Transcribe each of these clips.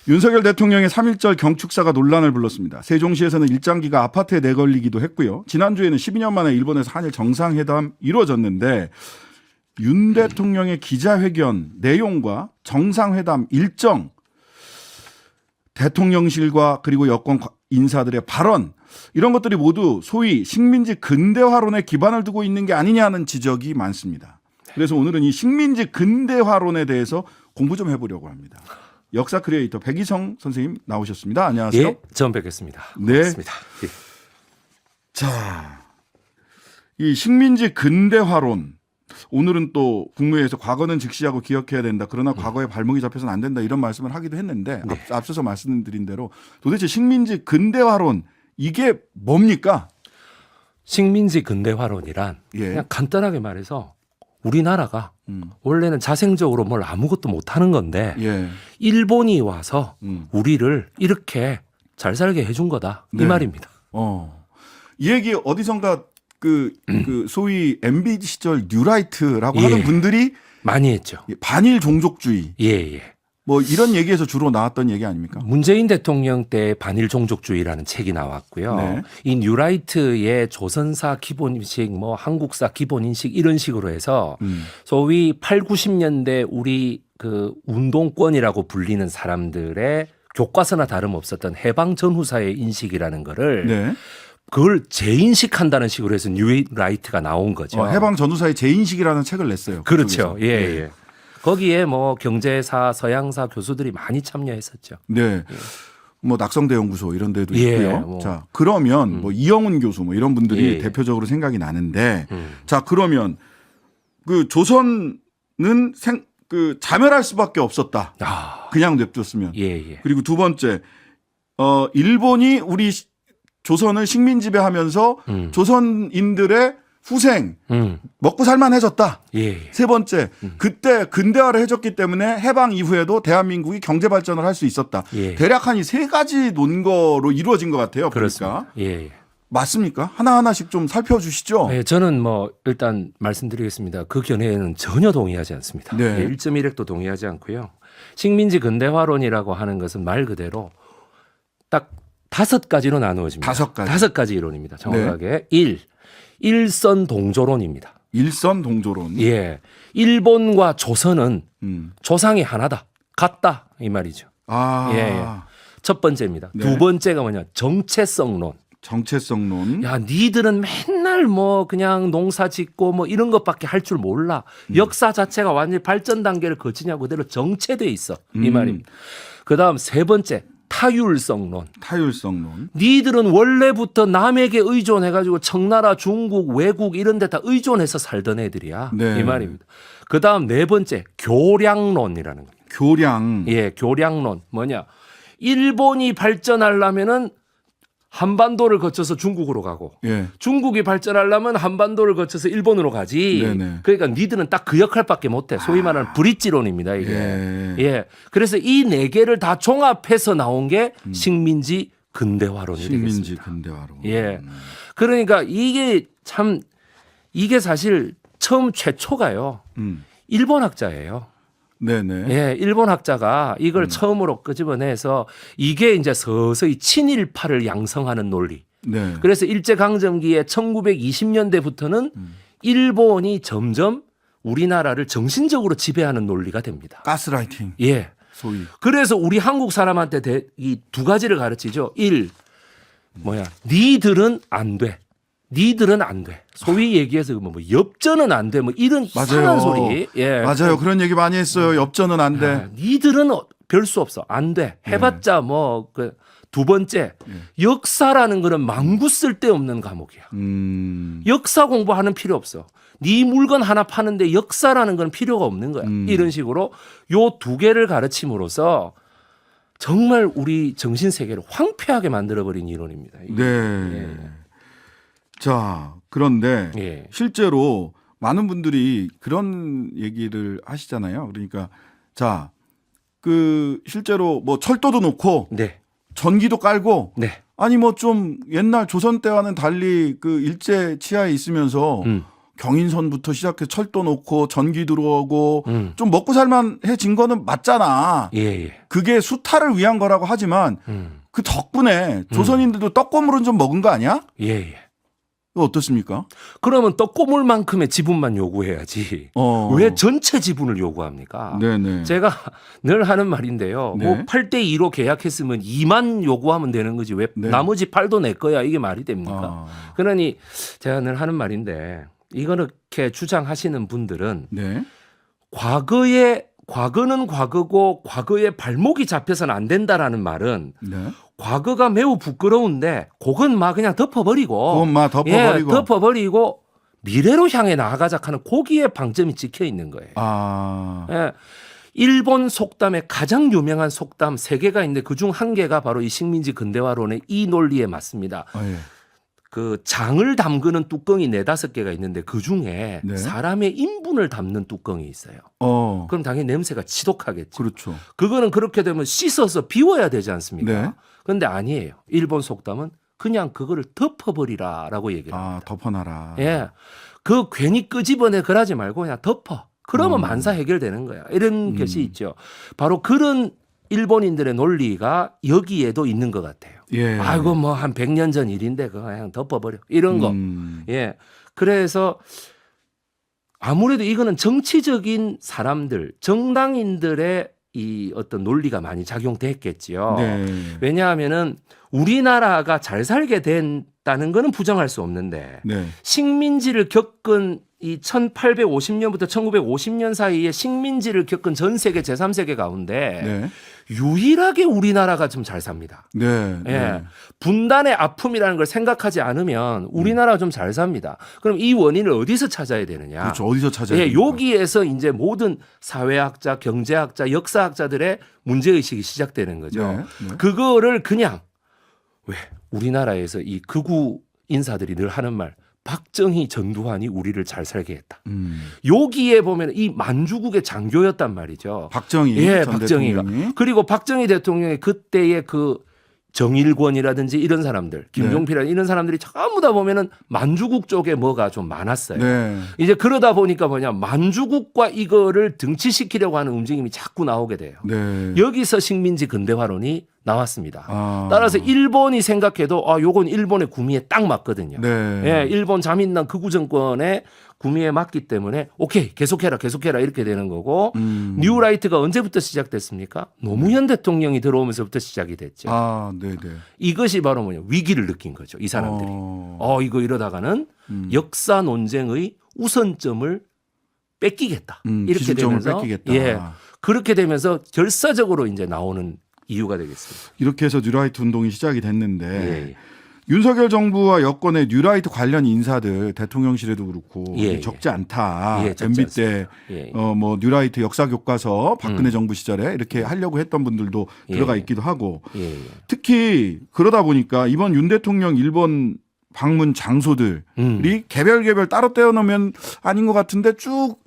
윤석열 대통령의 3.1절 경축사가 논란을 불렀습니다. 세종시에서는 일장기가 아파트에 내걸리기도 했고요. 지난주에는 12년 만에 일본에서 한일 정상회담 이루어졌는데 윤 대통령의 기자회견 내용과 정상회담 일정, 대통령실과 그리고 여권 인사들의 발언 이런 것들이 모두 소위 식민지 근대화론에 기반을 두고 있는 게 아니냐는 지적이 많습니다. 그래서 오늘은 이 식민지 근대화론에 대해서 공부 좀 해보려고 합니다. 역사 크리에이터 백이성 선생님 나오셨습니다. 안녕하세요. 예, 처음 뵙겠습니다. 네. 반갑습니다. 예. 자, 이 식민지 근대화론. 오늘은 또 국무회의에서 과거는 직시하고 기억해야 된다. 그러나 과거에 발목이 잡혀서는 안 된다. 이런 말씀을 하기도 했는데 네. 앞서서 말씀드린 대로 도대체 식민지 근대화론 이게 뭡니까? 식민지 근대화론이란 예. 그냥 간단하게 말해서 우리나라가 원래는 자생적으로 뭘 아무것도 못하는 건데 예. 일본이 와서 음. 우리를 이렇게 잘 살게 해준 거다. 네. 이 말입니다. 이 얘기 어디선가 그 소위 MB 시절 뉴라이트라고 하는 예. 분들이 많이 했죠. 반일 종족주의 예, 예. 뭐 이런 얘기에서 주로 나왔던 얘기 아닙니까? 문재인 대통령 때 반일 종족주의라는 책이 나왔고요. 네. 이 뉴라이트의 조선사 기본인식, 뭐 한국사 기본인식 이런 식으로 해서 소위 8, 90년대 우리 그 운동권이라고 불리는 사람들의 교과서나 다름없었던 해방 전후사의 인식이라는 거를 네. 그걸 재인식한다는 식으로 해서 뉴라이트가 나온 거죠. 해방 전후사의 재인식이라는 책을 냈어요. 그렇죠. 그쪽에서. 예, 예. 거기에 뭐 경제사, 서양사 교수들이 많이 참여했었죠. 네. 뭐 낙성대 연구소 이런 데도 예, 있고요. 뭐. 자, 그러면 뭐 이영훈 교수 뭐 이런 분들이 예. 대표적으로 생각이 나는데 자, 그러면 그 조선은 그 자멸할 수밖에 없었다. 아, 그냥 냅뒀으면. 예, 예. 그리고 두 번째, 일본이 우리 조선을 식민지배하면서 조선인들의 후생 먹고 살만해졌다. 예, 예. 세 번째, 그때 근대화를 해줬기 때문에 해방 이후에도 대한민국이 경제 발전을 할 수 있었다. 예. 대략 한 이 세 가지 논거로 이루어진 것 같아요. 그렇습니다. 그러니까 예, 예. 맞습니까? 하나하나씩 좀 살펴주시죠. 네, 저는 뭐 일단 말씀드리겠습니다. 그 견해에는 전혀 동의하지 않습니다. 네. 예, 1.1핵도 동의하지 않고요. 식민지 근대화론이라고 하는 것은 말 그대로 딱 5가지로 나누어집니다. 5가지. 5가지 이론입니다. 정확하게. 1. 일선 동조론입니다. 일선 동조론. 예. 일본과 조선은 음. 조상이 하나다. 같다. 이 말이죠. 아, 예, 예. 첫 번째입니다. 네. 두 번째가 뭐냐? 정체성론. 정체성론. 야, 니들은 맨날 뭐 그냥 농사 짓고 뭐 이런 것밖에 할 줄 몰라. 역사 자체가 완전히 발전 단계를 거치냐 그대로 정체돼 있어. 이 말입니다. 그다음 세 번째 타율성론. 타율성론. 니들은 원래부터 남에게 의존해가지고 청나라, 중국, 외국 이런 데 다 의존해서 살던 애들이야. 네. 이 말입니다. 그다음 네 번째 교량론이라는 겁니다. 교량. 예, 교량론 뭐냐? 일본이 발전하려면은 한반도를 거쳐서 중국으로 가고 예. 중국이 발전하려면 한반도를 거쳐서 일본으로 가지. 네네. 그러니까 니들은 딱 그 역할밖에 못해. 소위 말하는 브릿지론입니다. 이게. 예. 예. 그래서 이 네 개를 다 종합해서 나온 게 식민지 근대화론이 식민지 되겠습니다. 근대화론. 예. 그러니까 이게 참 이게 사실 처음 최초가요. 일본 학자예요. 네네. 예, 일본 학자가 이걸 처음으로 끄집어내서 이게 이제 서서히 친일파를 양성하는 논리. 네. 그래서 일제강점기에 1920년대부터는 일본이 점점 우리나라를 정신적으로 지배하는 논리가 됩니다. 가스라이팅. 예. 소위. 그래서 우리 한국 사람한테 이 두 가지를 가르치죠. 니들은 안 돼. 니들은 안 돼. 소위 얘기해서 뭐 엽전은 안 돼. 뭐 이런 이상한 소리. 예. 맞아요. 그런 얘기 많이 했어요. 엽전은 안 돼. 아, 니들은 별 수 없어. 안 돼. 해봤자 뭐 두 번째 역사라는 거는 망구 쓸데없는 과목이야. 역사 공부하는 필요 없어. 네 물건 하나 파는데 역사라는 건 필요가 없는 거야. 이런 식으로 요 두 개를 가르침으로써 정말 우리 정신 세계를 황폐하게 만들어버린 이론입니다. 이게. 네. 자, 그런데 예. 실제로 많은 분들이 그런 얘기를 하시잖아요. 그러니까 자, 그 실제로 뭐 철도도 놓고 네. 전기도 깔고 네. 아니 뭐 좀 옛날 조선 때와는 달리 그 일제 치하에 있으면서 경인선부터 시작해서 철도 놓고 전기 들어오고 좀 먹고 살만해진 거는 맞잖아. 예. 그게 수탈을 위한 거라고 하지만 그 덕분에 조선인들도 떡고물은 좀 먹은 거 아니야? 예. 이거 어떻습니까? 그러면 떡고물만큼의 지분만 요구해야지. 왜 전체 지분을 요구합니까? 네네. 제가 늘 하는 말인데요. 네. 뭐 8대2로 계약했으면 2만 요구하면 되는 거지. 왜 네. 나머지 8도 내 거야. 이게 말이 됩니까? 아. 그러니 제가 늘 하는 말인데 이렇게 주장하시는 분들은 네. 과거는 과거고 과거에 발목이 잡혀서는 안 된다라는 말은 네. 과거가 매우 부끄러운데 그건 막 그냥 덮어버리고 그건 막 덮어버리고. 덮어버리고 미래로 향해 나아가자 하는 거기에 방점이 찍혀 있는 거예요. 아. 예. 일본 속담에 가장 유명한 속담 3개가 있는데 그중 한 개가 바로 이 식민지 근대화론의 이 논리에 맞습니다. 아, 예. 그 장을 담그는 뚜껑이 4-5개가 있는데 그중에 네. 사람의 인분을 담는 뚜껑이 있어요. 그럼 당연히 냄새가 지독하겠죠. 그렇죠. 그거는 그렇게 되면 씻어서 비워야 되지 않습니까? 네. 그런데 아니에요. 일본 속담은 그냥 그거를 덮어버리라라고 얘기를 합니다. 아, 덮어놔라. 예. 그 괜히 끄집어내 그러지 말고 그냥 덮어. 그러면 만사 해결되는 거야. 이런 것이 있죠. 바로 그런 일본인들의 논리가 여기에도 있는 것 같아요. 예. 아이고 뭐 한 100년 전 일인데 그거 그냥 덮어버려. 이런 거. 예. 그래서 아무래도 이거는 정치적인 사람들, 정당인들의 이 어떤 논리가 많이 작용됐겠지요. 네. 왜냐하면은 우리나라가 잘 살게 됐다는 거는 부정할 수 없는데 네. 식민지를 겪은 이 1850년부터 1950년 사이에 식민지를 겪은 전 세계 제3세계 가운데 네. 유일하게 우리나라가 좀 잘 삽니다. 네. 예. 네. 분단의 아픔이라는 걸 생각하지 않으면 우리나라가 좀 잘 삽니다. 그럼 이 원인을 어디서 찾아야 되느냐? 그렇죠. 어디서 찾아야 예, 됩니까? 여기에서 이제 모든 사회학자, 경제학자, 역사학자들의 문제의식이 시작되는 거죠. 네. 네. 그거를 그냥 왜 우리나라에서 이 극우 인사들이 늘 하는 말 박정희, 전두환이 우리를 잘 살게 했다. 여기에 보면 이 만주국의 장교였단 말이죠. 박정희 예, 전 박정희가. 대통령이. 그리고 박정희 대통령의 그때의 그 정일권이라든지 이런 사람들, 김종필이라든지 이런 사람들이 전부 다 보면은 만주국 쪽에 뭐가 좀 많았어요. 네. 이제 그러다 보니까 뭐냐 만주국과 이거를 등치시키려고 하는 움직임이 자꾸 나오게 돼요. 네. 여기서 식민지 근대화론이 나왔습니다. 아. 따라서 일본이 생각해도 요건 일본의 구미에 딱 맞거든요. 네. 예, 일본 자민당 극우 정권의 구미에 맞기 때문에 오케이 계속해라 이렇게 되는 거고 뉴라이트가 언제부터 시작됐습니까? 노무현 대통령이 들어오면서부터 시작이 됐죠. 아, 네, 네. 이것이 바로 뭐냐 위기를 느낀 거죠. 이 사람들이. 이거 이러다가는 역사 논쟁의 우선점을 뺏기겠다. 이렇게 기준점을 되면서 뺏기겠다. 예, 그렇게 되면서 결사적으로 이제 나오는 이유가 되겠습니다. 이렇게 해서 뉴라이트 운동이 시작이 됐는데 예. 윤석열 정부와 여권의 뉴라이트 관련 인사들 대통령실에도 그렇고 예, 적지 않다. 예, 적지 MB 때 예. 뭐 뉴라이트 역사 교과서 박근혜 정부 시절에 이렇게 하려고 했던 분들도 들어가 예. 있기도 하고 예. 특히 그러다 보니까 이번 윤 대통령 일본 방문 장소들이 개별 따로 떼어놓으면 아닌 것 같은데 쭉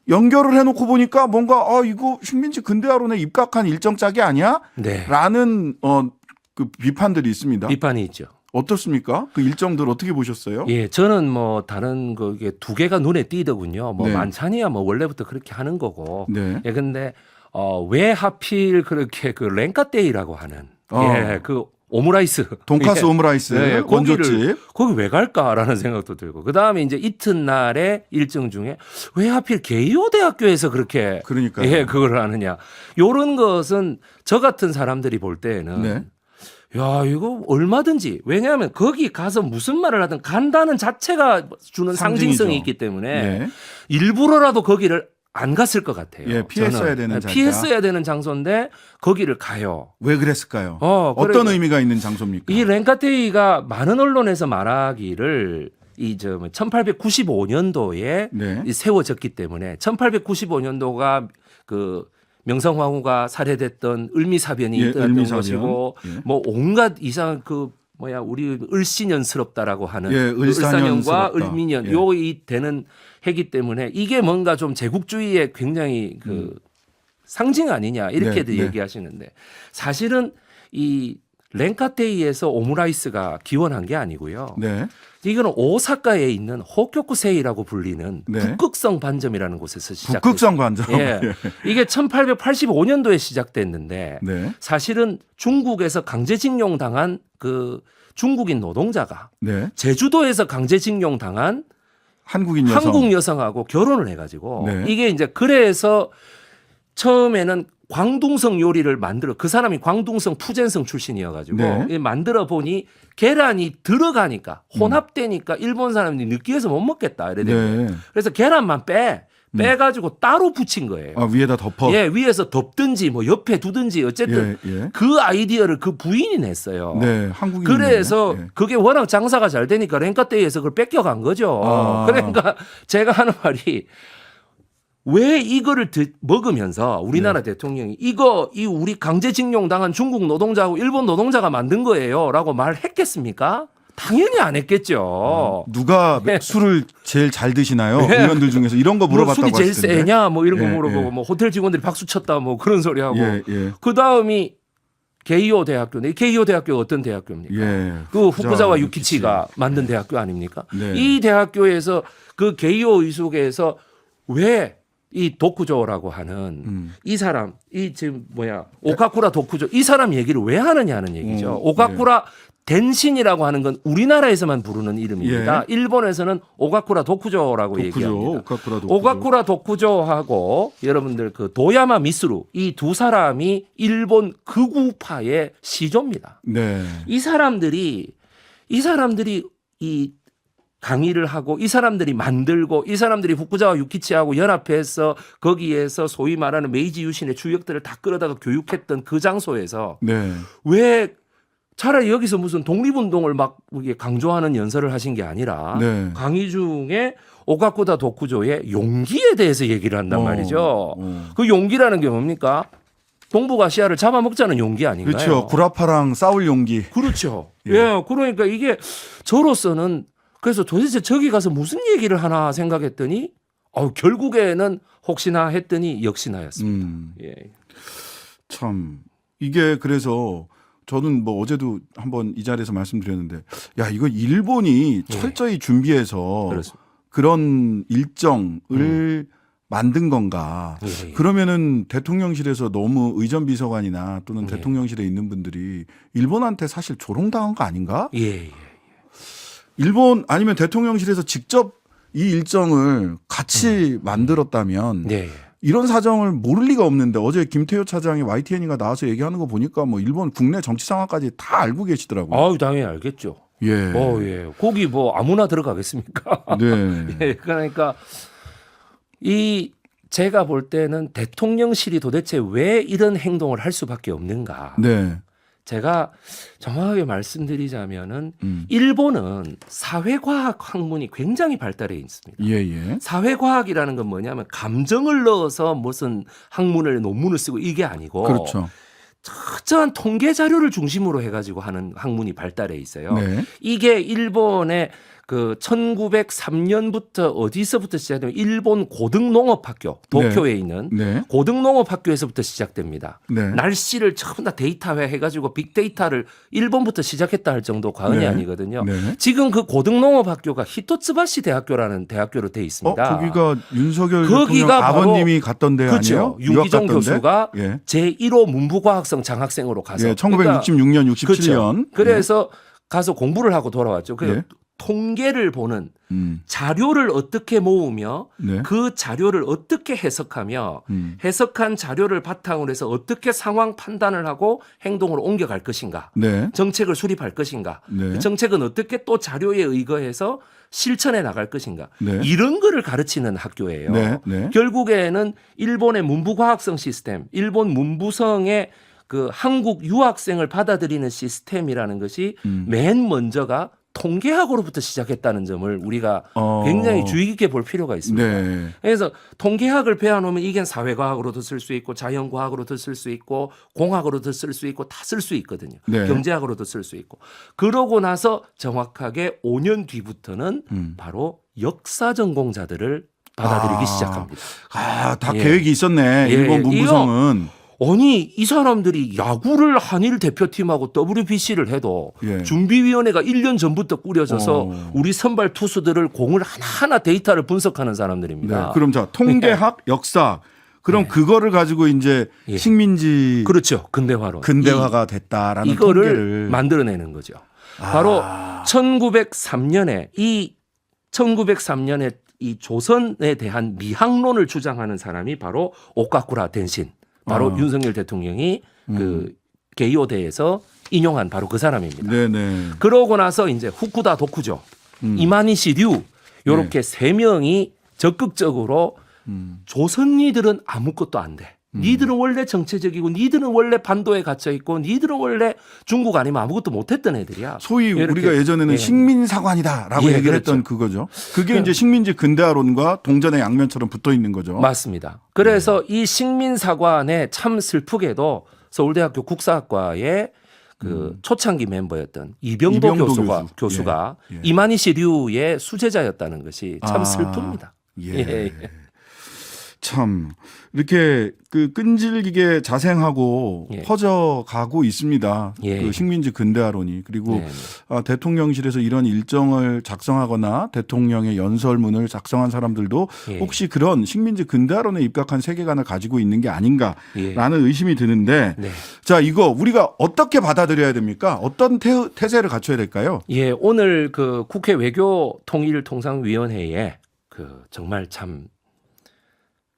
연결을 해놓고 보니까 뭔가 이거 식민지 근대화론에 입각한 일정 짝이 아니야? 네. 라는 그 비판들이 있습니다. 비판이 있죠. 어떻습니까? 그 일정들 어떻게 보셨어요? 예, 저는 뭐 다른 그게 2개가 눈에 띄더군요. 뭐 네. 만찬이야 뭐 원래부터 그렇게 하는 거고. 네. 예, 근데 왜 하필 그렇게 그 랭카데이라고 하는 예, 그 오므라이스 돈가스 예. 오므라이스 예, 원조집. 거기 왜 갈까라는 생각도 들고 그다음에 이제 이튿날에 일정 중에 왜 하필 게이오 대학교에서 그렇게 그러니까요. 예, 그걸 하느냐. 요런 것은 저 같은 사람들이 볼 때에는 네. 야, 이거 얼마든지. 왜냐하면 거기 가서 무슨 말을 하든 간다는 자체가 주는 상징이죠. 상징성이 있기 때문에 네. 일부러라도 거기를 안 갔을 것 같아요. 예, 피했어야 저는. 되는 자리다. 피했어야 되는 장소인데 거기를 가요. 왜 그랬을까요? 그러니까 어떤 의미가 있는 장소입니까? 이 랭카테이가 많은 언론에서 말하기를 이 1895년도에 네. 세워졌기 때문에 1895년도가 그 명성황후가 살해됐던 을미사변이 예, 있던 을미사변. 것이고 예. 뭐 온갖 이상 그 우리 을씨년스럽다라고 하는 예, 을사년과 을사년스럽다. 을미년 예. 요이 되는 해기 때문에 이게 뭔가 좀 제국주의의 굉장히 그 상징 아니냐 이렇게도 네, 네. 얘기하시는데 사실은 이 렌카테이에서 오므라이스가 기원한 게 아니고요. 네. 이거는 오사카에 있는 호쿄쿠세이라고 불리는 네. 북극성 반점이라는 곳에서 시작됐어요. 북극성 관점. 예. 이게 1885년도에 시작됐는데 네. 사실은 중국에서 강제징용 당한 그 중국인 노동자가 네. 제주도에서 강제징용 당한 한국인 여성. 한국 여성하고 결혼을 해가지고 네. 이게 이제 그래서 처음에는 광둥성 요리를 만들어 그 사람이 광둥성 푸젠성 출신이어가지고 네. 만들어 보니 계란이 들어가니까 혼합되니까 일본 사람들이 느끼해서 못 먹겠다 이래 된 거예요. 네. 그래서 계란만 빼가지고 따로 붙인 거예요. 아, 위에다 덮어. 예, 위에서 덮든지 뭐 옆에 두든지 어쨌든 예, 예. 그 아이디어를 그 부인이 냈어요. 네. 한국인. 그래서 예. 그게 워낙 장사가 잘 되니까 렌카떼이에서 그걸 뺏겨간 거죠. 아. 그러니까 제가 하는 말이 왜 이거를 먹으면서 우리나라 대통령이 이 우리 강제징용 당한 중국 노동자하고 일본 노동자가 만든 거예요라고 말했겠습니까? 당연히 안 했겠죠. 누가 네. 술을 제일 잘 드시나요? 네. 의원들 중에서 이런 거 뭐 물어봤다고 술이 제일 하시던데. 세냐 뭐 이런 거 예, 물어보고 예. 뭐 호텔 직원들이 박수 쳤다 뭐 그런 소리 하고 예, 예. 그 다음이 게이오 대학교인데 게이오 대학교가 어떤 대학교입니까? 예. 그 후쿠자와 후쿠자와 유키치가 만든 대학교 아닙니까? 네. 이 대학교에서 그 게이오 의숙에서 왜 이 도쿠조라고 하는 이 사람 이 지금 오카쿠라 도쿠조 이 사람 얘기를 왜 하느냐는 얘기죠. 오카쿠라 덴신이라고 하는 건 우리나라에서만 부르는 이름입니다. 예. 일본에서는 오카쿠라 도쿠조라고 도쿠조, 얘기합니다. 오카쿠라 도쿠조. 오카쿠라 도쿠조하고 여러분들 그 도야마 미스루 이 두 사람이 일본 극우파의 시조입니다. 네. 이 사람들이 이 강의를 하고 이 사람들이 만들고 이 사람들이 후쿠자와 유키치하고 연합해서 거기에서 소위 말하는 메이지 유신의 주역들을 다 끌어다가 교육했던 그 장소에서 네. 왜 차라리 여기서 무슨 독립운동을 막 강조하는 연설을 하신 게 아니라 네. 강의 중에 오카쿠다 도쿠조의 용기에 대해서 얘기를 한단 말이죠. 그 용기라는 게 뭡니까? 동북아시아를 잡아먹자는 용기 아닌가요? 그렇죠. 구라파랑 싸울 용기. 그렇죠. 예. 예. 그러니까 이게 저로서는 그래서 도대체 저기 가서 무슨 얘기를 하나 생각했더니 결국에는 혹시나 했더니 역시나였습니다. 예. 참 이게 그래서 저는 뭐 어제도 한번 이 자리에서 말씀드렸는데 야 이거 일본이 철저히 준비해서 그렇습니다. 그런 일정을 만든 건가? 예, 예. 그러면은 대통령실에서 너무 의전비서관이나 또는 예. 대통령실에 있는 분들이 일본한테 사실 조롱당한 거 아닌가? 예. 일본 아니면 대통령실에서 직접 이 일정을 같이 만들었다면 네. 이런 사정을 모를 리가 없는데 어제 김태효 차장이 YTN이가 나와서 얘기하는 거 보니까 뭐 일본 국내 정치 상황까지 다 알고 계시더라고요. 아유, 당연히 알겠죠. 예. 예. 거기 뭐 아무나 들어가겠습니까? 네. 예. 그러니까 제가 볼 때는 대통령실이 도대체 왜 이런 행동을 할 수밖에 없는가? 네. 제가 정확하게 말씀드리자면은 일본은 사회과학 학문이 굉장히 발달해 있습니다. 예, 예. 사회과학이라는 건 뭐냐면 감정을 넣어서 무슨 학문을 논문을 쓰고 이게 아니고 그렇죠. 철저한 통계 자료를 중심으로 해가지고 하는 학문이 발달해 있어요. 네. 이게 일본의 그 1903년부터 어디서부터 시작되면 일본 고등농업학교 도쿄에 있는 네. 고등농업학교에서부터 시작됩니다. 네. 날씨를 전부 다 데이터화 해가지고 빅데이터를 일본부터 시작했다 할 정도 과언이 네. 아니거든요. 네. 지금 그 고등농업학교가 히토츠바시 대학교라는 대학교로 돼 있습니다. 거기가 윤석열 거기가 대통령 바로 아버님이 갔던 데 그렇죠. 아니에요? 유학 유기종 갔던데? 교수가 예. 제1호 문부과학성 장학생으로 가서 예, 1966년, 67년. 그렇죠. 그래서 가서 공부를 하고 돌아왔죠. 그래서 예. 통계를 보는 자료를 어떻게 모으며 네. 그 자료를 어떻게 해석하며 해석한 자료를 바탕으로 해서 어떻게 상황 판단을 하고 행동으로 옮겨갈 것인가. 네. 정책을 수립할 것인가. 네. 그 정책은 어떻게 또 자료에 의거해서 실천해 나갈 것인가. 네. 이런 거를 가르치는 학교예요. 네. 네. 결국에는 일본의 문부과학성 시스템, 일본 문부성의 그 한국 유학생을 받아들이는 시스템이라는 것이 맨 먼저가 통계학으로부터 시작했다는 점을 우리가 굉장히 주의 깊게 볼 필요가 있습니다. 네. 그래서 통계학을 배워놓으면 이게 사회과학으로도 쓸 수 있고 자연과학으로도 쓸 수 있고 공학으로도 쓸 수 있고 다 쓸 수 있거든요. 네. 경제학으로도 쓸 수 있고. 그러고 나서 정확하게 5년 뒤부터는 바로 역사 전공자들을 받아들이기 시작합니다. 다 예. 계획이 있었네. 예, 일본 예. 문부성은. 아니 이 사람들이 야구를 한일 대표팀하고 WBC를 해도 예. 준비위원회가 1년 전부터 꾸려져서 어. 우리 선발 투수들을 공을 하나하나 데이터를 분석하는 사람들입니다. 네. 그럼 자 통계학, 역사 그럼 그거를 가지고 이제 예. 식민지 그렇죠. 근대화론. 근대화가 됐다라는 이거를 통계를 만들어내는 거죠. 바로 1903년에 이 조선에 대한 미학론을 주장하는 사람이 바로 오카쿠라 덴신. 바로 윤석열 대통령이 그 게이오대에서 인용한 바로 그 사람입니다. 네네. 그러고 나서 이제 후쿠다 도쿠죠. 이마니시 류 요렇게 세 명이 적극적으로 조선니들은 아무것도 안 돼. 니들은 원래 정체적이고 니들은 원래 반도에 갇혀 있고 니들은 원래 중국 아니면 아무것도 못했던 애들이야. 소위 이렇게. 우리가 예전에는 예. 식민사관이다라고 예, 얘기를 그렇죠. 했던 그거죠. 그게 이제 식민지 근대화론과 동전의 양면처럼 붙어 있는 거죠. 맞습니다. 그래서 이 식민사관에 참 슬프게도 서울대학교 국사학과의 그 초창기 멤버였던 이병도 교수가 예. 예. 이마니시 류의 수제자였다는 것이 참 슬픕니다. 예. 예. 참 이렇게 그 끈질기게 자생하고 예. 퍼져가고 있습니다. 예. 그 식민지 근대화론이. 그리고 네. 대통령실에서 이런 일정을 작성하거나 대통령의 연설문을 작성한 사람들도 예. 혹시 그런 식민지 근대화론에 입각한 세계관을 가지고 있는 게 아닌가라는 예. 의심이 드는데 네. 자 이거 우리가 어떻게 받아들여야 됩니까? 어떤 태세를 갖춰야 될까요? 예, 오늘 그 국회 외교통일통상위원회에 그 정말 참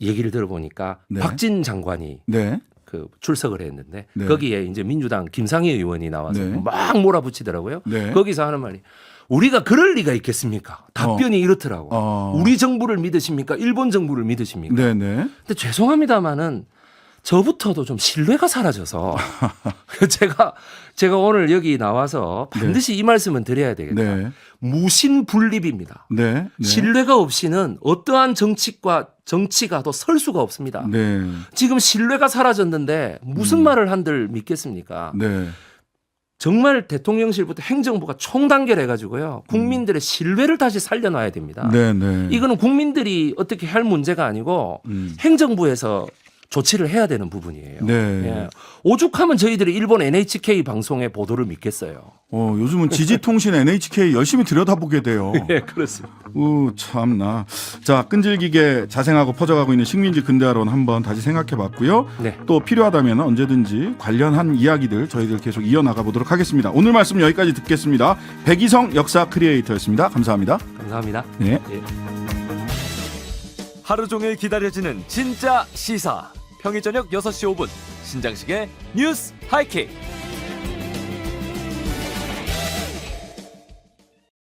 얘기를 들어보니까 네. 박진 장관이 네. 그 출석을 했는데 네. 거기에 이제 민주당 김상희 의원이 나와서 네. 막 몰아붙이더라고요. 네. 거기서 하는 말이 우리가 그럴 리가 있겠습니까? 답변이 이렇더라고. 우리 정부를 믿으십니까? 일본 정부를 믿으십니까? 네네. 근데 죄송합니다마는 저부터도 좀 신뢰가 사라져서 제가 오늘 여기 나와서 반드시 이 말씀은 드려야 되겠다. 네. 무신분립입니다. 네. 네. 신뢰가 없이는 어떠한 정치가 더 설 수가 없습니다. 네. 지금 신뢰가 사라졌는데 무슨 말을 한들 믿겠습니까? 네. 정말 대통령실부터 행정부가 총단결해가지고요. 국민들의 신뢰를 다시 살려놔야 됩니다. 네. 네. 이거는 국민들이 어떻게 할 문제가 아니고 행정부에서 조치를 해야 되는 부분이에요. 네. 예. 오죽하면 저희들이 일본 NHK 방송의 보도를 믿겠어요. 요즘은 지지통신 NHK 열심히 들여다보게 돼요. 예, 그렇습니다. 참나. 자, 끈질기게 자생하고 퍼져가고 있는 식민지 근대화론 한번 다시 생각해 봤고요. 네. 또 필요하다면 언제든지 관련한 이야기들 저희들 계속 이어나가 보도록 하겠습니다. 오늘 말씀 여기까지 듣겠습니다. 백이성 역사 크리에이터였습니다. 감사합니다. 감사합니다. 네. 예. 하루 종일 기다려지는 진짜 시사. 평일 저녁 6시 5분 신장식의 뉴스 하이킥.